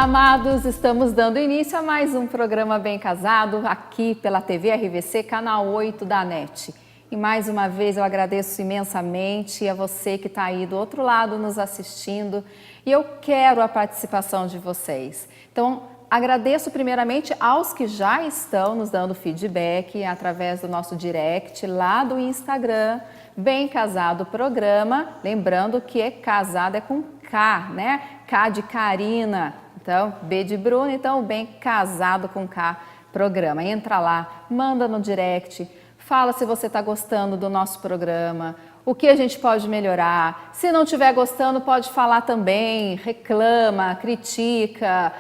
Olá, amados! Estamos dando início a mais um programa Bem Casado, aqui pela TV RVC, canal 8 da NET. E mais uma vez eu agradeço imensamente a você que está aí do outro lado nos assistindo e eu quero a participação de vocês. Então, agradeço primeiramente aos que já estão nos dando feedback através do nosso direct lá do Instagram, Bem Casado Programa, lembrando que casado é com K, né? K de Karina, então B de Bruno, então Bem Casado com K Programa. Entra lá, manda no direct, fala se você está gostando do nosso programa, o que a gente pode melhorar. Se não estiver gostando, pode falar também, reclama, critica.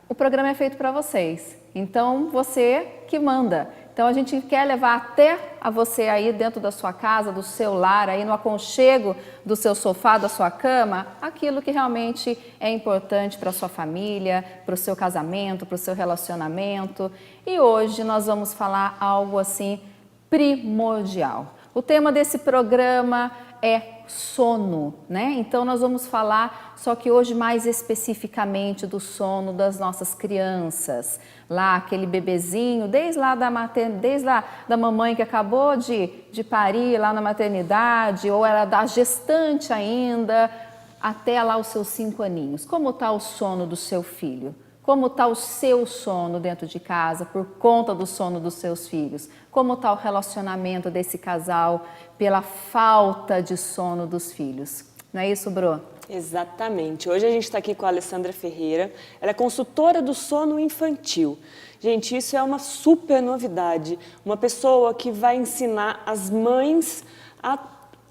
O programa é feito para vocês, então você que manda. Então a gente quer levar até a você aí dentro da sua casa, do seu lar, aí no aconchego do seu sofá, da sua cama, aquilo que realmente é importante para a sua família, para o seu casamento, para o seu relacionamento. E hoje nós vamos falar algo assim primordial. O tema desse programa é sono, né? Então nós vamos falar, só que hoje mais especificamente do sono das nossas crianças. Lá aquele bebezinho, desde lá da mamãe que acabou de parir lá na maternidade, ou era da gestante ainda, até lá os seus 5 aninhos. Como está o sono do seu filho? Como está o seu sono dentro de casa por conta do sono dos seus filhos? Como está o relacionamento desse casal pela falta de sono dos filhos? Não é isso, Bru? Exatamente. Hoje a gente está aqui com a Alessandra Ferreira. Ela é consultora do sono infantil. Gente, isso é uma super novidade. Uma pessoa que vai ensinar as mães a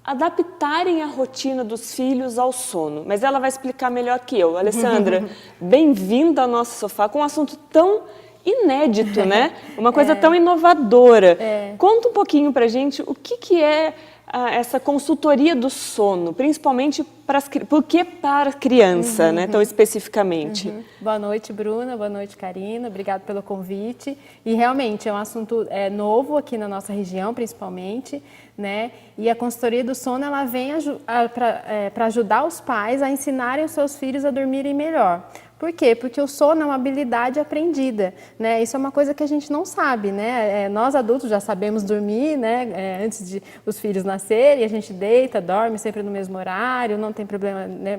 adaptarem a rotina dos filhos ao sono. Mas ela vai explicar melhor que eu. Alessandra, bem-vinda ao nosso sofá com um assunto tão inédito, né? Uma coisa tão inovadora. Conta um pouquinho pra gente o que é essa consultoria do sono, principalmente por que para a criança, né, tão especificamente? Boa noite, Bruna. Boa noite, Karina. Obrigada pelo convite. E realmente é um assunto novo aqui na nossa região, principalmente, né? E a consultoria do sono ela vem para ajudar os pais a ensinarem os seus filhos a dormirem melhor. Por quê? Porque o sono é uma habilidade aprendida, né? Isso é uma coisa que a gente não sabe, né? Nós adultos já sabemos dormir, né? Antes de os filhos nascerem, a gente deita, dorme sempre no mesmo horário, não tem problema, né?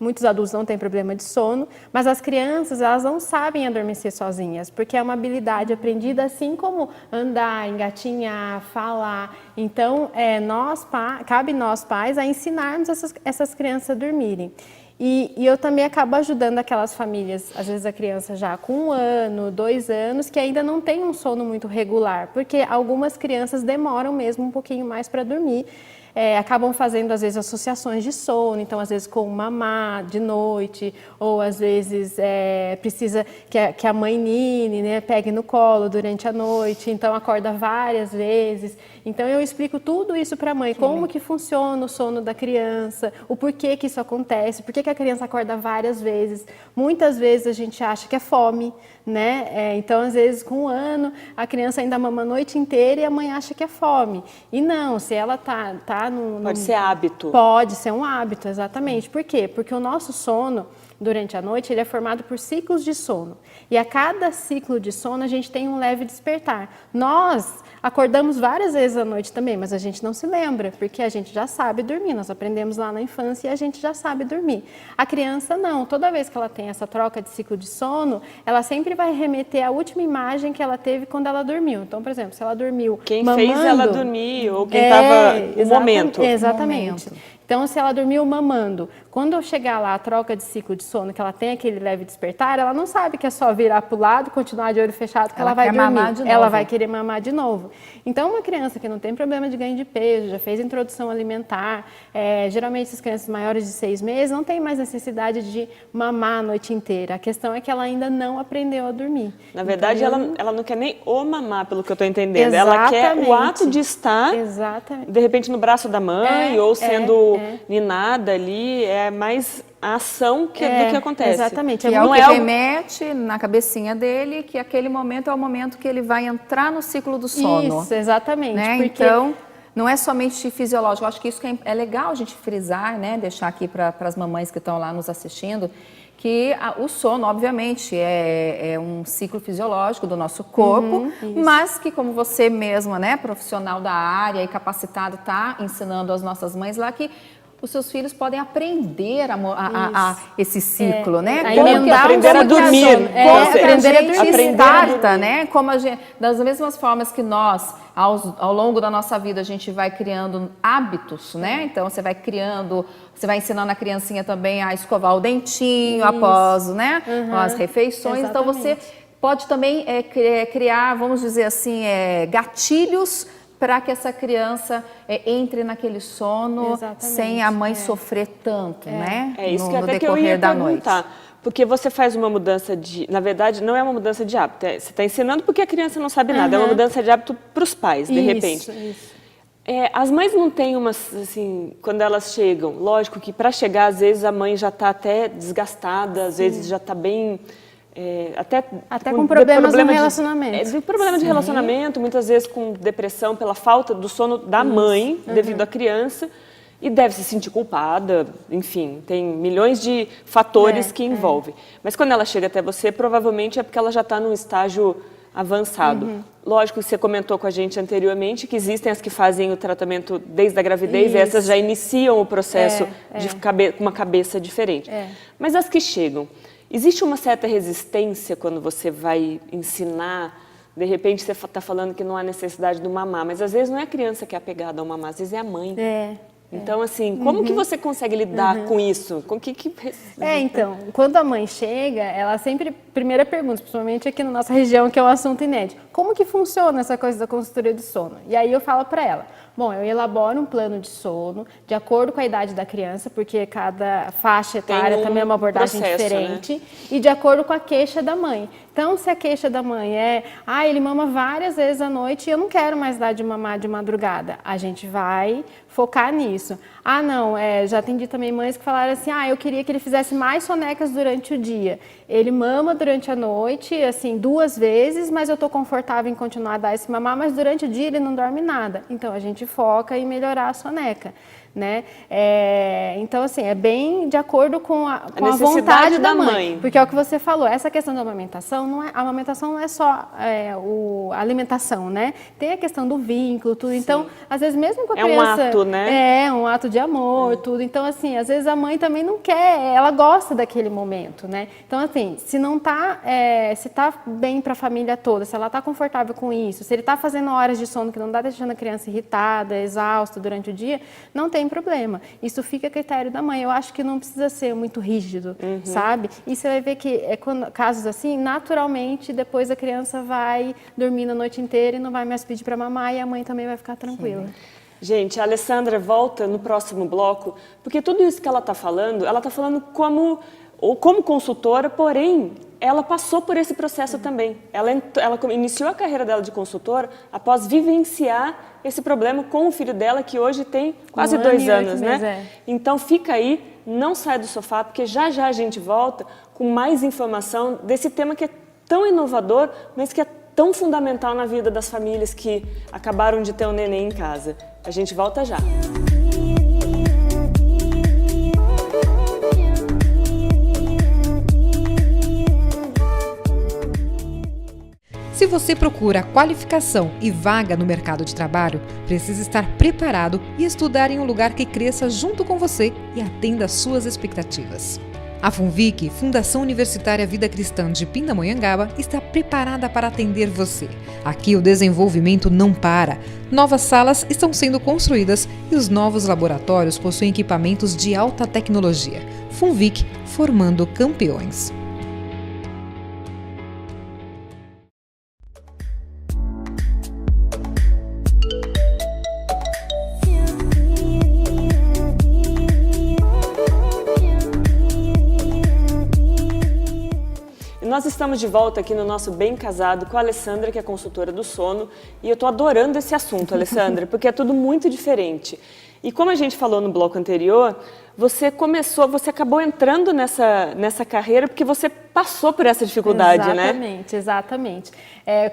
Muitos adultos não têm problema de sono, mas as crianças, elas não sabem adormecer sozinhas, porque é uma habilidade aprendida assim como andar, engatinhar, falar. Então, cabe nós pais a ensinarmos essas crianças a dormirem. E eu também acabo ajudando aquelas famílias, às vezes a criança já com 1 ano, 2 anos, que ainda não tem um sono muito regular, porque algumas crianças demoram mesmo um pouquinho mais para dormir. Acabam fazendo, às vezes, associações de sono, então, às vezes, com mamar de noite, ou, às vezes, precisa que a mãe nine, né, pegue no colo durante a noite, então, acorda várias vezes. Então, eu explico tudo isso para a mãe, como que funciona o sono da criança, o porquê que isso acontece, por que a criança acorda várias vezes. Muitas vezes a gente acha que é fome, né? Então, às vezes, com 1 ano, a criança ainda mama a noite inteira e a mãe acha que é fome. E não, se ela Pode ser hábito. Pode ser um hábito, exatamente. Por quê? Porque o nosso sono, durante a noite, ele é formado por ciclos de sono. E a cada ciclo de sono, a gente tem um leve despertar. Nós acordamos várias vezes à noite também, mas a gente não se lembra, porque a gente já sabe dormir. Nós aprendemos lá na infância e a gente já sabe dormir. A criança não. Toda vez que ela tem essa troca de ciclo de sono, ela sempre vai remeter à última imagem que ela teve quando ela dormiu. Então, por exemplo, se ela dormiu quem mamando, fez ela dormir ou quem estava no momento. Exatamente. Então, se ela dormiu mamando, quando eu chegar lá, a troca de ciclo de sono, que ela tem aquele leve despertar, ela não sabe que é só virar para o lado, continuar de olho fechado, que ela vai dormir. Ela vai querer mamar de novo. Então, uma criança que não tem problema de ganho de peso, já fez introdução alimentar, geralmente as crianças maiores de 6 meses não tem mais necessidade de mamar a noite inteira. A questão é que ela ainda não aprendeu a dormir. Na verdade, então, ela não quer nem o mamar, pelo que eu estou entendendo. Exatamente. Ela quer o ato de estar, de repente, no braço da mãe ou sendo ninada ali, é mais a ação do que acontece. Exatamente. É o que remete na cabecinha dele que aquele momento é o momento que ele vai entrar no ciclo do sono. Isso, exatamente. Né? Porque... Então, não é somente fisiológico. Eu acho que isso que é legal a gente frisar, né? Deixar aqui para as mamães que estão lá nos assistindo, que o sono, obviamente, é um ciclo fisiológico do nosso corpo, mas que, como você mesma, né, profissional da área e capacitado, está ensinando às nossas mães lá que os seus filhos podem aprender a esse ciclo, né? Aprender a dormir. Aprender a dormir. Starta, né? Como das mesmas formas que nós, ao longo da nossa vida, a gente vai criando hábitos, né? Então, você vai ensinando a criancinha também a escovar o dentinho após, né? As refeições. Exatamente. Então, você pode também criar, vamos dizer assim, gatilhos para que essa criança entre naquele sono sem a mãe sofrer tanto, né? É isso no decorrer que eu ia da perguntar. Noite. Porque você faz uma mudança na verdade, não é uma mudança de hábito. Você está ensinando porque a criança não sabe nada. É uma mudança de hábito para os pais, de repente. Isso. As mães não têm assim, quando elas chegam, lógico que para chegar, às vezes a mãe já está até desgastada, às vezes já está bem... Até com problemas no relacionamento. Problema de relacionamento, muitas vezes com depressão pela falta do sono da mãe devido à criança, e deve se sentir culpada, enfim, tem milhões de fatores que envolvem. Mas quando ela chega até você, provavelmente é porque ela já está num estágio avançado. Lógico que você comentou com a gente anteriormente que existem as que fazem o tratamento desde a gravidez, e essas já iniciam o processo com uma cabeça diferente. Mas as que chegam, existe uma certa resistência quando você vai ensinar? De repente você está falando que não há necessidade do mamar, mas às vezes não é a criança que é apegada ao mamar, às vezes é a mãe. Então, assim, como que você consegue lidar com isso? Então, quando a mãe chega, ela sempre, primeira pergunta, principalmente aqui na nossa região, que é um assunto inédito, como que funciona essa coisa da consultoria do sono? E aí eu falo para ela, bom, eu elaboro um plano de sono de acordo com a idade da criança, porque cada faixa etária também é uma abordagem diferente, né? E de acordo com a queixa da mãe. Então, se a queixa da mãe ele mama várias vezes à noite e eu não quero mais dar de mamar de madrugada, a gente vai focar nisso. Não, já atendi também mães que falaram assim, eu queria que ele fizesse mais sonecas durante o dia. Ele mama durante a noite, assim, 2 vezes, mas eu estou confortável em continuar a dar esse mamar, mas durante o dia ele não dorme nada. Então, a gente foca em melhorar a soneca, né? Então, assim, é bem de acordo com a vontade da mãe. Porque é o que você falou, essa questão da amamentação, a amamentação não é só a alimentação, né? Tem a questão do vínculo, tudo. Sim. Então, às vezes, mesmo com a criança... É um ato, né? É um ato de amor, tudo. Então, assim, às vezes a mãe também não quer, ela gosta daquele momento, né? Então, assim, se não tá, se tá bem para a família toda, se ela tá confortável com isso, se ele tá fazendo horas de sono que não tá deixando a criança irritada, exausta durante o dia, não tem problema. Isso fica a critério da mãe. Eu acho que não precisa ser muito rígido, sabe? E você vai ver que, casos assim, naturalmente, depois a criança vai dormir na noite inteira e não vai mais pedir para mamar e a mãe também vai ficar tranquila. Sim. Gente, a Alessandra volta no próximo bloco, porque tudo isso que ela está falando como consultora, porém, ela passou por esse processo também. Ela iniciou a carreira dela de consultora após vivenciar esse problema com o filho dela, que hoje tem quase 2 anos, né? Então, fica aí, não sai do sofá, porque já já a gente volta com mais informação desse tema que é tão inovador, mas que é tão fundamental na vida das famílias que acabaram de ter um neném em casa. A gente volta já. Se você procura qualificação e vaga no mercado de trabalho, precisa estar preparado e estudar em um lugar que cresça junto com você e atenda às suas expectativas. A FUNVIC, Fundação Universitária Vida Cristã de Pindamonhangaba, está preparada para atender você. Aqui o desenvolvimento não para. Novas salas estão sendo construídas e os novos laboratórios possuem equipamentos de alta tecnologia. FUNVIC, formando campeões. Nós estamos de volta aqui no nosso Bem Casado com a Alessandra, que é consultora do sono, e eu estou adorando esse assunto, Alessandra, porque é tudo muito diferente. E como a gente falou no bloco anterior, você acabou entrando nessa carreira porque você passou por essa dificuldade, né? Exatamente.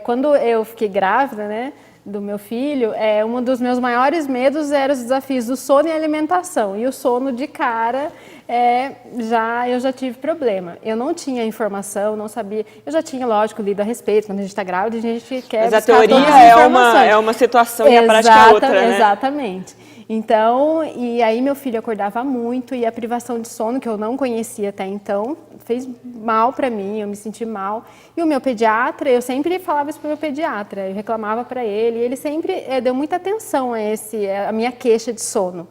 Quando eu fiquei grávida, né, do meu filho, um dos meus maiores medos era os desafios do sono e alimentação. E o sono de cara eu já tive problema. Eu não tinha informação, não sabia. Eu já tinha, lógico, lido a respeito. Quando a gente está grávida, a gente quer Mas a buscar todas as teoria informações. é uma situação e a prática é outra, né? Exatamente. Então, e aí meu filho acordava muito e a privação de sono, que eu não conhecia até então, fez mal para mim, eu me senti mal. E o meu pediatra, eu sempre falava isso para o meu pediatra, eu reclamava para ele, e ele sempre deu muita atenção a minha queixa de sono.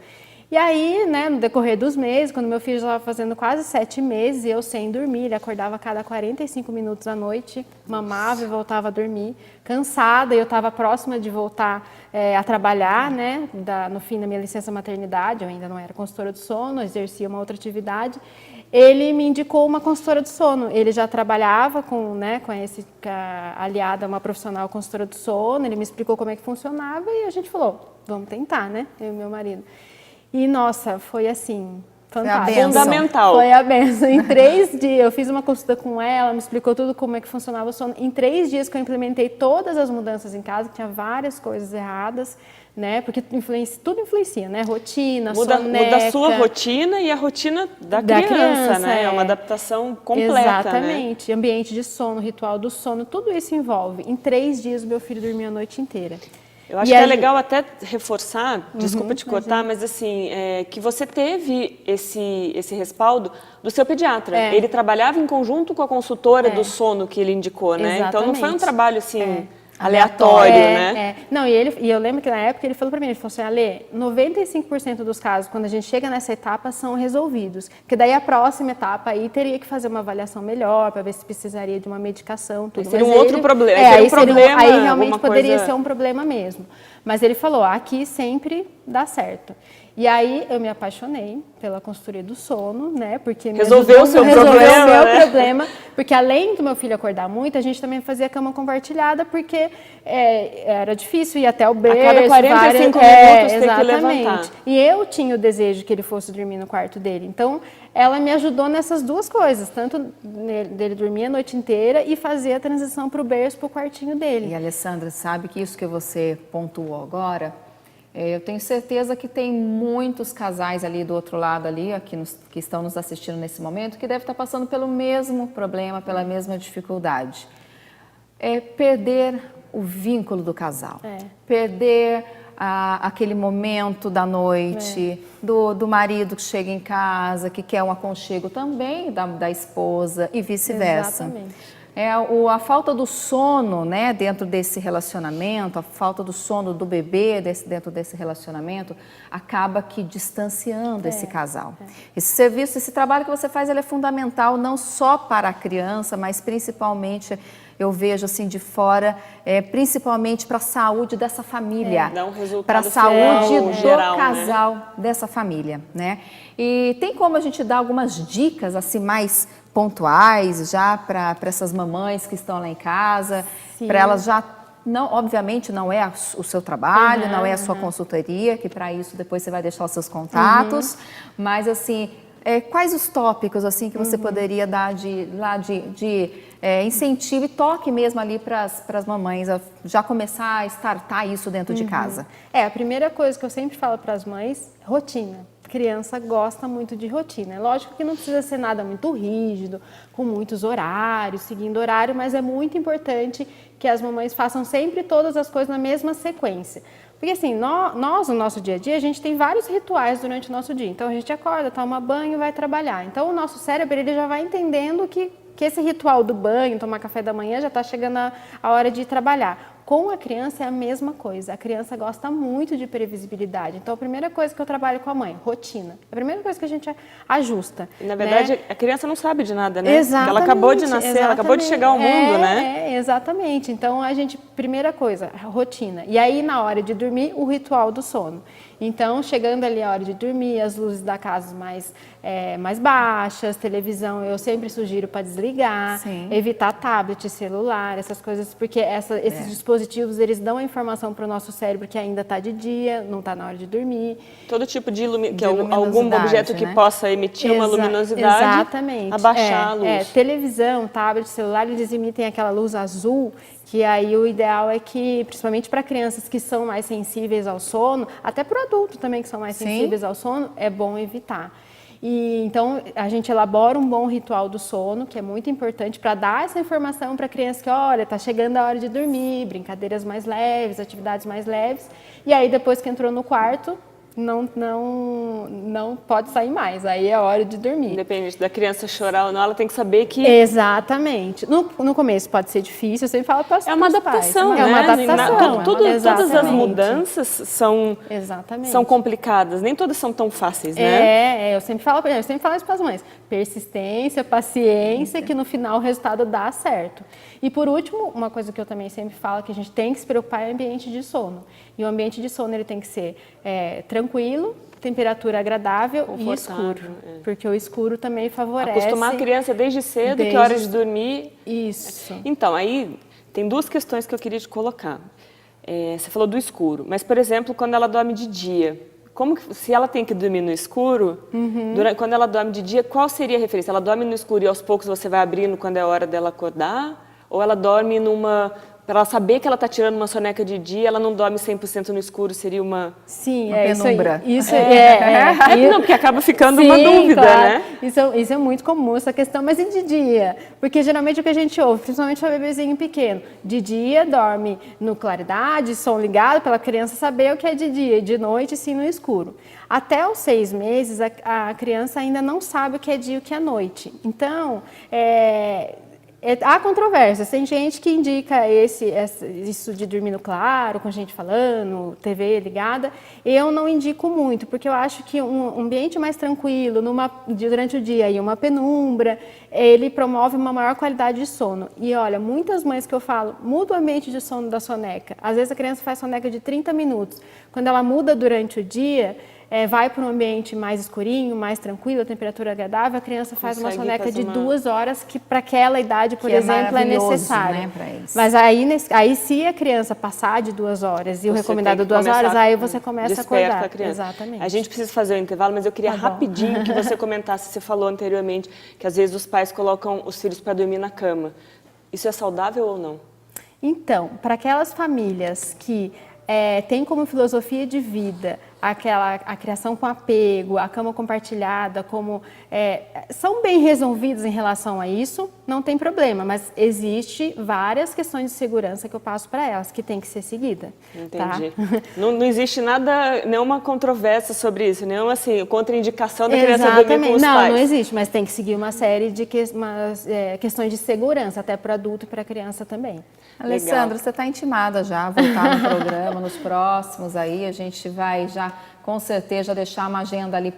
E aí, né, no decorrer dos meses, quando meu filho já estava fazendo quase 7 meses, eu sem dormir, ele acordava a cada 45 minutos à noite, mamava e voltava a dormir, cansada, e eu estava próxima de voltar a trabalhar, né, no fim da minha licença maternidade, eu ainda não era consultora do sono, exercia uma outra atividade. Ele me indicou uma consultora do sono. Ele já trabalhava aliada a uma profissional consultora do sono, ele me explicou como é que funcionava e a gente falou, vamos tentar, né, eu e meu marido. E, nossa, foi assim, fantástico. Fundamental. Foi a benção. Em 3 dias, eu fiz uma consulta com ela, me explicou tudo como é que funcionava o sono. Em 3 dias que eu implementei todas as mudanças em casa, que tinha várias coisas erradas, né? Porque tudo influencia, né? Rotina, muda a sua rotina e a rotina da criança, né? É uma adaptação completa, exatamente. Né? Ambiente de sono, ritual do sono, tudo isso envolve. Em 3 dias, o meu filho dormia a noite inteira. Eu acho que é legal até reforçar, desculpa te cortar, mas assim, que você teve esse respaldo do seu pediatra. Ele trabalhava em conjunto com a consultora do sono que ele indicou, né? Exatamente. Então não foi um trabalho assim aleatório, né? Não, e eu lembro que na época ele falou para mim, ele falou assim, Ale, 95% dos casos, quando a gente chega nessa etapa, são resolvidos. Porque daí a próxima etapa aí teria que fazer uma avaliação melhor, para ver se precisaria de uma medicação, tudo. Seria um outro problema. Aí realmente poderia ser um problema mesmo. Mas ele falou, aqui sempre dá certo. E aí eu me apaixonei pela consultoria do sono, né? Porque resolveu o seu problema, porque além do meu filho acordar muito, a gente também fazia cama compartilhada, porque era difícil ir até o berço. A cada 45 minutos tem que levantar. E eu tinha o desejo que ele fosse dormir no quarto dele. Então, ela me ajudou nessas duas coisas, tanto dele dormir a noite inteira e fazer a transição para o berço, para o quartinho dele. E, Alessandra, sabe que isso que você pontuou agora, eu tenho certeza que tem muitos casais ali do outro lado, ali, que estão nos assistindo nesse momento, que devem estar passando pelo mesmo problema, pela mesma dificuldade. Perder o vínculo do casal, perder aquele momento da noite, do marido que chega em casa, que quer um aconchego também da esposa e vice-versa. Exatamente. A falta do sono, né, dentro desse relacionamento, a falta do sono do bebê dentro desse relacionamento, acaba que distanciando esse casal. Esse serviço, esse trabalho que você faz, ele é fundamental não só para a criança, mas principalmente, eu vejo assim de fora, principalmente para a saúde dessa família, para a saúde do geral, casal, dessa família, né? E tem como a gente dar algumas dicas assim mais pontuais já para essas mamães que estão lá em casa, para elas já obviamente não é o seu trabalho, não é a sua consultoria, que para isso depois você vai deixar os seus contatos, mas assim, quais os tópicos assim que você poderia dar de incentivo e toque mesmo ali para as mamães a já começar a startar isso dentro de casa? A primeira coisa que eu sempre falo para as mães, rotina. Criança gosta muito de rotina. É lógico que não precisa ser nada muito rígido, com muitos horários, seguindo horário, mas é muito importante que as mamães façam sempre todas as coisas na mesma sequência. Porque assim, nós no nosso dia a dia, a gente tem vários rituais durante o nosso dia. Então a gente acorda, toma banho e vai trabalhar. Então o nosso cérebro ele já vai entendendo que esse ritual do banho, tomar café da manhã, já está chegando a hora de trabalhar. Com a criança é a mesma coisa. A criança gosta muito de previsibilidade. Então, a primeira coisa que eu trabalho com a mãe, rotina. A primeira coisa que a gente ajusta. E, na verdade, né? A criança não sabe de nada, né? Exatamente. Ela acabou de nascer, ela acabou de chegar ao mundo, né? Exatamente. Então, primeira coisa, rotina. E aí, na hora de dormir, o ritual do sono. Então, chegando ali a hora de dormir, as luzes da casa mais baixas, televisão eu sempre sugiro para desligar, evitar tablet, celular, essas coisas, porque esses dispositivos, eles dão a informação para o nosso cérebro que ainda está de dia, não está na hora de dormir. Todo tipo de algum objeto que possa emitir uma luminosidade, exatamente. Abaixar a luz. Televisão, tablet, celular, eles emitem aquela luz azul, que aí o ideal é que, principalmente para crianças que são mais sensíveis ao sono, até para o adulto também que são mais sensíveis ao sono, é bom evitar. E então a gente elabora um bom ritual do sono, que é muito importante para dar essa informação para a criança que, olha, está chegando a hora de dormir, brincadeiras mais leves, atividades mais leves. E aí depois que entrou no quarto, não pode sair mais, aí é hora de dormir. Independente da criança chorar ou não, ela tem que saber que... Exatamente. No começo pode ser difícil, eu sempre falo para os pais. É uma adaptação, né? É uma adaptação. Todas as mudanças são complicadas, nem todas são tão fáceis, né? Eu sempre falo isso para as mães. Persistência, paciência, que no final o resultado dá certo. E por último, uma coisa que eu também sempre falo, que a gente tem que se preocupar é o ambiente de sono. E o ambiente de sono ele tem que ser tranquilo, temperatura agradável e escuro. Porque o escuro também favorece... Acostumar a criança desde cedo, que hora de dormir... Isso. Então, aí tem duas questões que eu queria te colocar. Você falou do escuro, mas, por exemplo, quando ela dorme de dia, se ela tem que dormir no escuro, quando ela dorme de dia, qual seria a referência? Ela dorme no escuro e aos poucos você vai abrindo quando é hora dela acordar? Ou ela dorme para ela saber que ela está tirando uma soneca de dia, ela não dorme 100% no escuro, seria uma penumbra. Isso não, porque acaba ficando uma dúvida, claro. né? Isso é muito comum, essa questão, mas e de dia? Porque geralmente o que a gente ouve, principalmente para bebezinho pequeno, de dia dorme no claridade, som ligado, para a criança saber o que é de dia, e de noite sim no escuro. Até os 6 meses, a criança ainda não sabe o que é dia e o que é noite. Então, há controvérsias, tem gente que indica isso de dormir no claro, com gente falando, TV ligada. Eu não indico muito, porque eu acho que um ambiente mais tranquilo, durante o dia e uma penumbra, ele promove uma maior qualidade de sono. E olha, muitas mães que eu falo, muda o ambiente de sono da soneca. Às vezes a criança faz soneca de 30 minutos. Quando ela muda durante o dia, vai para um ambiente mais escurinho, mais tranquilo, a temperatura agradável, a criança faz uma soneca de 2 horas, que para aquela idade, por exemplo, é necessário. Né, pra eles. Mas aí se a criança passar de 2 horas e o recomendado 2 horas, aí você começa a acordar. A criança. Exatamente. A gente precisa fazer o intervalo, mas eu queria rapidinho que você comentasse, você falou anteriormente, que às vezes os pais colocam os filhos para dormir na cama. Isso é saudável ou não? Então, para aquelas famílias que têm como filosofia de vida a criação com apego, a cama compartilhada, são bem resolvidos em relação a isso, não tem problema, mas existe várias questões de segurança que eu passo para elas, que tem que ser seguida. Entendi. Tá? Não existe nenhuma controvérsia sobre isso, nenhuma contraindicação da criança dormir com os pais. Não existe, mas tem que seguir uma série de questões de segurança, até para adulto e para criança também. Alessandra, você está intimada já a voltar no programa, nos próximos aí, a gente vai já, com certeza, deixar uma agenda ali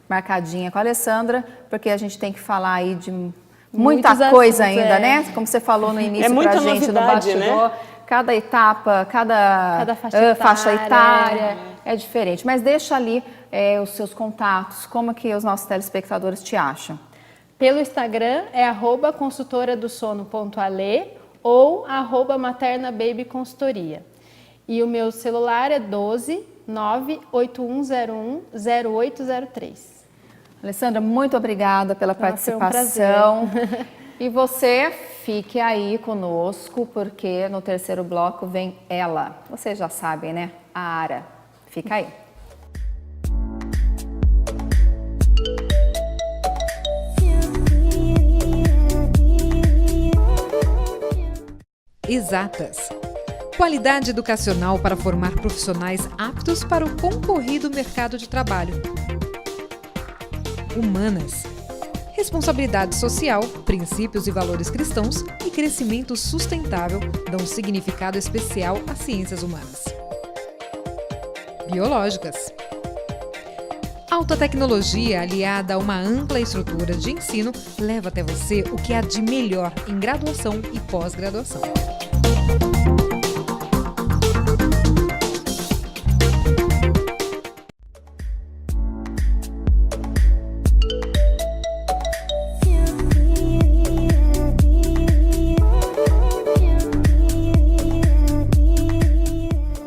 marcadinha com a Alessandra, porque a gente tem que falar aí de muita coisa ainda, né? Como você falou no início pra gente, no bastidor, né? Cada etapa, cada faixa etária é diferente. Mas deixa ali os seus contatos, como que os nossos telespectadores te acham? Pelo Instagram é @consultoradosono.ale ou @maternababyconsultoria. E o meu celular é 12 98101 0803. Alessandra, muito obrigada pela participação. Foi um prazer. E você fique aí conosco, porque no terceiro bloco vem ela. Vocês já sabem, né? A Ara. Fica aí. Exatas. Qualidade educacional para formar profissionais aptos para o concorrido mercado de trabalho. Humanas. Responsabilidade social, princípios e valores cristãos e crescimento sustentável dão significado especial às ciências humanas. Biológicas. Alta tecnologia aliada a uma ampla estrutura de ensino leva até você o que há de melhor em graduação e pós-graduação.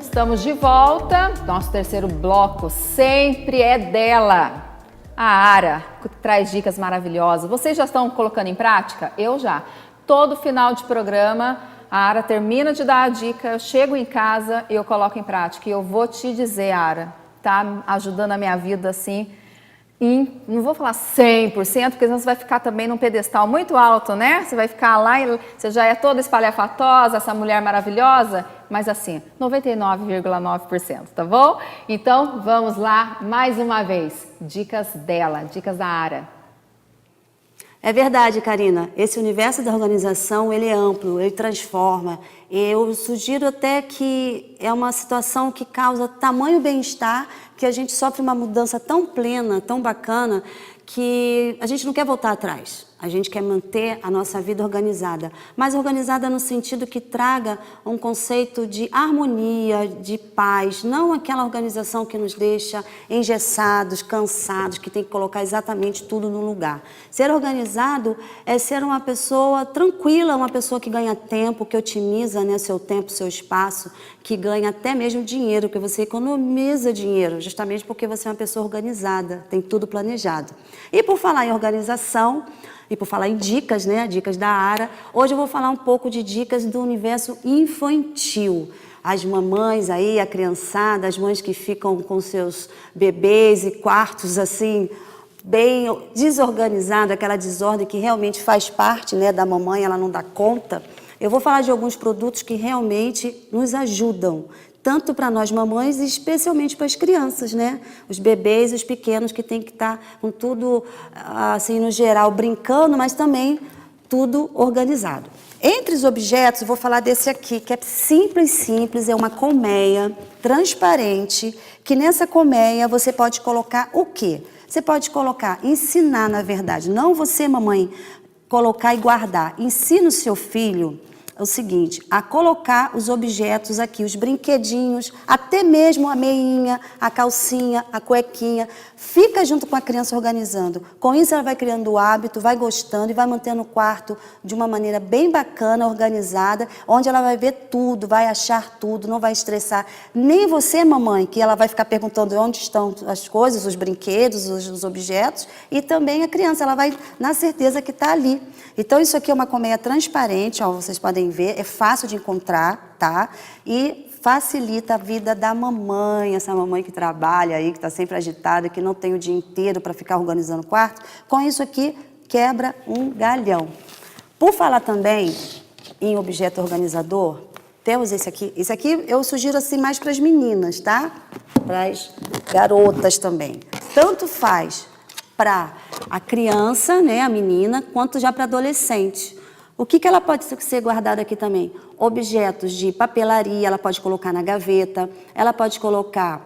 Estamos de volta. Nosso terceiro bloco sempre é dela, a Ara, que traz dicas maravilhosas. Vocês já estão colocando em prática? Eu já. Todo final de programa, a Ara termina de dar a dica, eu chego em casa e eu coloco em prática. E eu vou te dizer, Ara, tá ajudando a minha vida assim não vou falar 100%, porque senão você vai ficar também num pedestal muito alto, né? Você vai ficar lá e você já é toda espalhafatosa, essa mulher maravilhosa, mas assim, 99,9%, tá bom? Então, vamos lá mais uma vez. Dicas dela, dicas da Ara. É verdade, Karina. Esse universo da organização, ele é amplo, ele transforma. Eu sugiro até que é uma situação que causa tamanho bem-estar, que a gente sofre uma mudança tão plena, tão bacana, que a gente não quer voltar atrás. A gente quer manter a nossa vida organizada, mas organizada no sentido que traga um conceito de harmonia, de paz, não aquela organização que nos deixa engessados, cansados, que tem que colocar exatamente tudo no lugar. Ser organizado é ser uma pessoa tranquila, uma pessoa que ganha tempo, que otimiza, né, seu tempo, seu espaço, que ganha até mesmo dinheiro, que você economiza dinheiro, justamente porque você é uma pessoa organizada, tem tudo planejado. E por falar em organização, e por falar em dicas, né, dicas da Ara, hoje eu vou falar um pouco de dicas do universo infantil. As mamães aí, a criançada, as mães que ficam com seus bebês e quartos assim, bem desorganizados, aquela desordem que realmente faz parte, né, da mamãe, ela não dá conta. Eu vou falar de alguns produtos que realmente nos ajudam, tanto para nós mamães e especialmente para as crianças, né? Os bebês, os pequenos que tem que estar com tudo, assim, no geral, brincando, mas também tudo organizado. Entre os objetos, eu vou falar desse aqui, que é simples, é uma colmeia transparente, que nessa colmeia você pode colocar o quê? Você pode colocar, ensinar, na verdade, não você, mamãe, colocar e guardar. Ensina o seu filho o seguinte, a colocar os objetos aqui, os brinquedinhos, até mesmo a meinha, a calcinha, a cuequinha, fica junto com a criança organizando. Com isso ela vai criando o hábito, vai gostando e vai mantendo o quarto de uma maneira bem bacana, organizada, onde ela vai ver tudo, vai achar tudo, não vai estressar. Nem você, mamãe, que ela vai ficar perguntando onde estão as coisas, os brinquedos, os objetos, e também a criança, ela vai na certeza que está ali. Então isso aqui é uma colmeia transparente, ó, vocês podem ver, é fácil de encontrar, tá? E facilita a vida da mamãe, essa mamãe que trabalha aí, que está sempre agitada, que não tem o dia inteiro para ficar organizando o quarto. Com isso aqui, quebra um galhão. Por falar também em objeto organizador, temos esse aqui. Esse aqui eu sugiro assim mais para as meninas, tá? Para as garotas também. Tanto faz para a criança, né, a menina, quanto já para adolescente. O que ela pode ser guardada aqui também? Objetos de papelaria, ela pode colocar na gaveta, ela pode colocar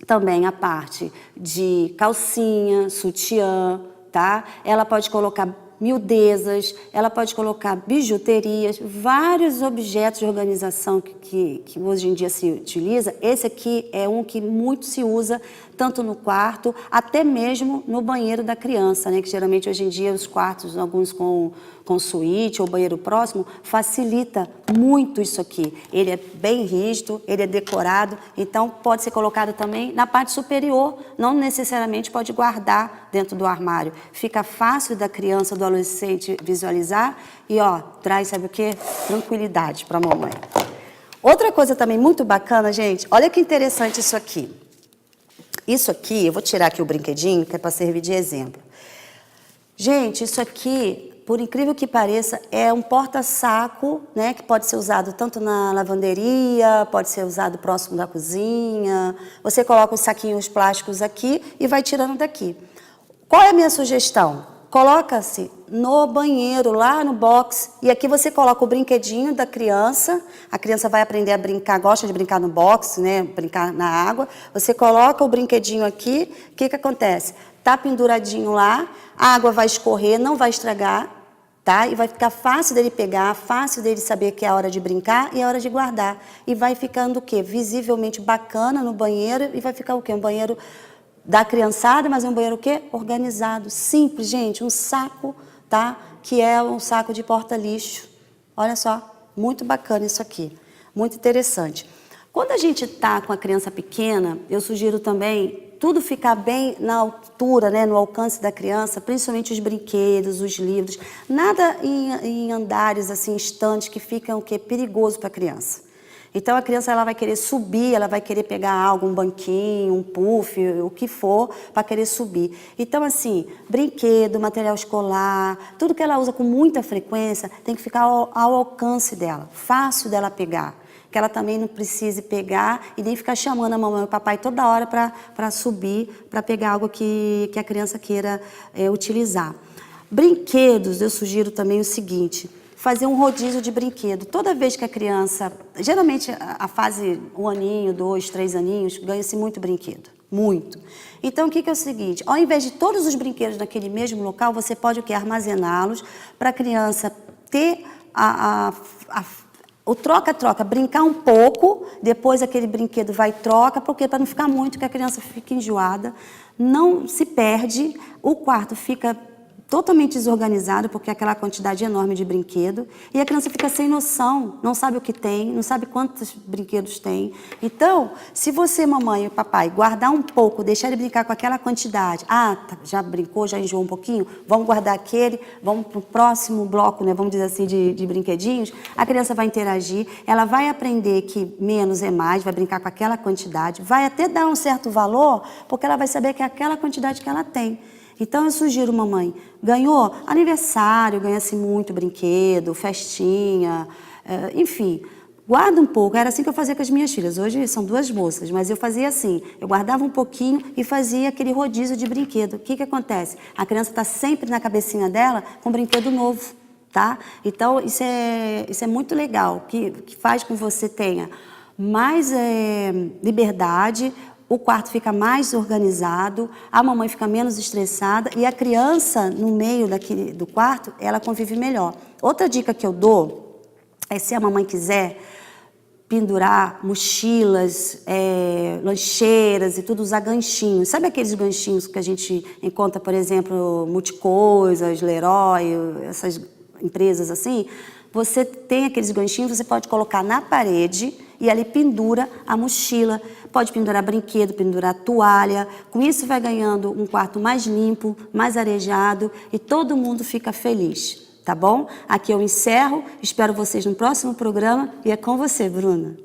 também a parte de calcinha, sutiã, tá? Ela pode colocar miudezas, ela pode colocar bijuterias, vários objetos de organização que hoje em dia se utiliza. Esse aqui é um que muito se usa, tanto no quarto, até mesmo no banheiro da criança, né? Que geralmente hoje em dia os quartos, alguns com suíte ou banheiro próximo, facilita muito isso aqui. Ele é bem rígido, ele é decorado, então pode ser colocado também na parte superior, não necessariamente pode guardar dentro do armário. Fica fácil da criança, do adolescente visualizar e ó, traz, sabe o quê? Tranquilidade para a mamãe. Outra coisa também muito bacana, gente, olha que interessante isso aqui. Isso aqui, eu vou tirar aqui o brinquedinho, que é para servir de exemplo. Gente, isso aqui, por incrível que pareça, é um porta-saco, né, que pode ser usado tanto na lavanderia, pode ser usado próximo da cozinha. Você coloca os saquinhos plásticos aqui e vai tirando daqui. Qual é a minha sugestão? Coloca-se no banheiro, lá no box, e aqui você coloca o brinquedinho da criança, a criança vai aprender a brincar, gosta de brincar no box, né, brincar na água, você coloca o brinquedinho aqui, o que acontece? Tá penduradinho lá, a água vai escorrer, não vai estragar, tá? E vai ficar fácil dele pegar, fácil dele saber que é a hora de brincar e é a hora de guardar. E vai ficando o quê? Visivelmente bacana no banheiro e vai ficar o quê? Um banheiro da criançada, mas é um banheiro o quê? Organizado, simples, gente, um saco, tá? Que é um saco de porta-lixo. Olha só, muito bacana isso aqui, muito interessante. Quando a gente tá com a criança pequena, eu sugiro também tudo ficar bem na altura, né, no alcance da criança, principalmente os brinquedos, os livros, nada em andares, assim, estantes que ficam o quê? Perigoso para a criança. Então a criança ela vai querer subir, ela vai querer pegar algo, um banquinho, um puff, o que for, para querer subir. Então assim, brinquedo, material escolar, tudo que ela usa com muita frequência tem que ficar ao alcance dela, fácil dela pegar. Que ela também não precise pegar e nem ficar chamando a mamãe e o papai toda hora para subir, para pegar algo que a criança queira utilizar. Brinquedos, eu sugiro também o seguinte, fazer um rodízio de brinquedo. Toda vez que a criança, geralmente a fase 1 aninho, 2, 3 aninhos, ganha-se muito brinquedo, muito. Então o que é o seguinte, ao invés de todos os brinquedos naquele mesmo local, você pode o quê? Armazená-los para a criança ter o troca-troca, brincar um pouco, depois aquele brinquedo vai e troca, porque para não ficar muito, que a criança fique enjoada, não se perde, o quarto fica totalmente desorganizado, porque é aquela quantidade enorme de brinquedo, e a criança fica sem noção, não sabe o que tem, não sabe quantos brinquedos tem. Então, se você, mamãe e papai, guardar um pouco, deixar ele brincar com aquela quantidade, já brincou, já enjoou um pouquinho, vamos guardar aquele, vamos para o próximo bloco, né, vamos dizer assim, de brinquedinhos, a criança vai interagir, ela vai aprender que menos é mais, vai brincar com aquela quantidade, vai até dar um certo valor, porque ela vai saber que é aquela quantidade que ela tem. Então, eu sugiro, mamãe, ganhou aniversário, ganha-se muito brinquedo, festinha, enfim, guarda um pouco. Era assim que eu fazia com as minhas filhas. Hoje são 2 moças, mas eu fazia assim, eu guardava um pouquinho e fazia aquele rodízio de brinquedo. O que acontece? A criança está sempre na cabecinha dela com um brinquedo novo, tá? Então, isso é muito legal, que faz com que você tenha mais liberdade, o quarto fica mais organizado, a mamãe fica menos estressada e a criança, no meio do quarto, ela convive melhor. Outra dica que eu dou é, se a mamãe quiser pendurar mochilas, lancheiras e tudo, usar ganchinhos. Sabe aqueles ganchinhos que a gente encontra, por exemplo, Multicoisas, Leroy, essas empresas assim? Você tem aqueles ganchinhos, você pode colocar na parede e ali pendura a mochila, pode pendurar brinquedo, pendurar toalha. Com isso vai ganhando um quarto mais limpo, mais arejado e todo mundo fica feliz, tá bom? Aqui eu encerro, espero vocês no próximo programa e é com você, Bruna.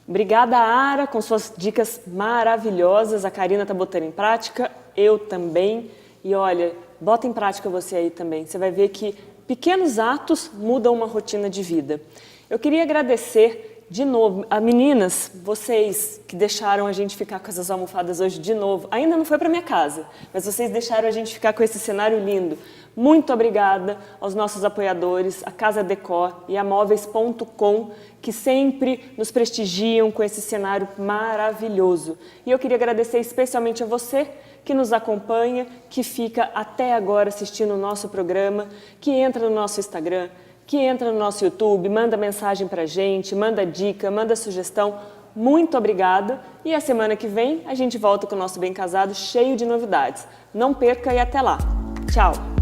Obrigada, Ara, com suas dicas maravilhosas. A Karina está botando em prática, eu também. E olha, bota em prática você aí também. Você vai ver que pequenos atos mudam uma rotina de vida. Eu queria agradecer de novo, meninas, vocês que deixaram a gente ficar com essas almofadas hoje de novo, ainda não foi para minha casa, mas vocês deixaram a gente ficar com esse cenário lindo. Muito obrigada aos nossos apoiadores, a Casa Decor e a Móveis.com, que sempre nos prestigiam com esse cenário maravilhoso. E eu queria agradecer especialmente a você que nos acompanha, que fica até agora assistindo o nosso programa, que entra no nosso Instagram, que entra no nosso YouTube, manda mensagem pra gente, manda dica, manda sugestão. Muito obrigada e a semana que vem a gente volta com o nosso Bem Casado cheio de novidades. Não perca e até lá. Tchau!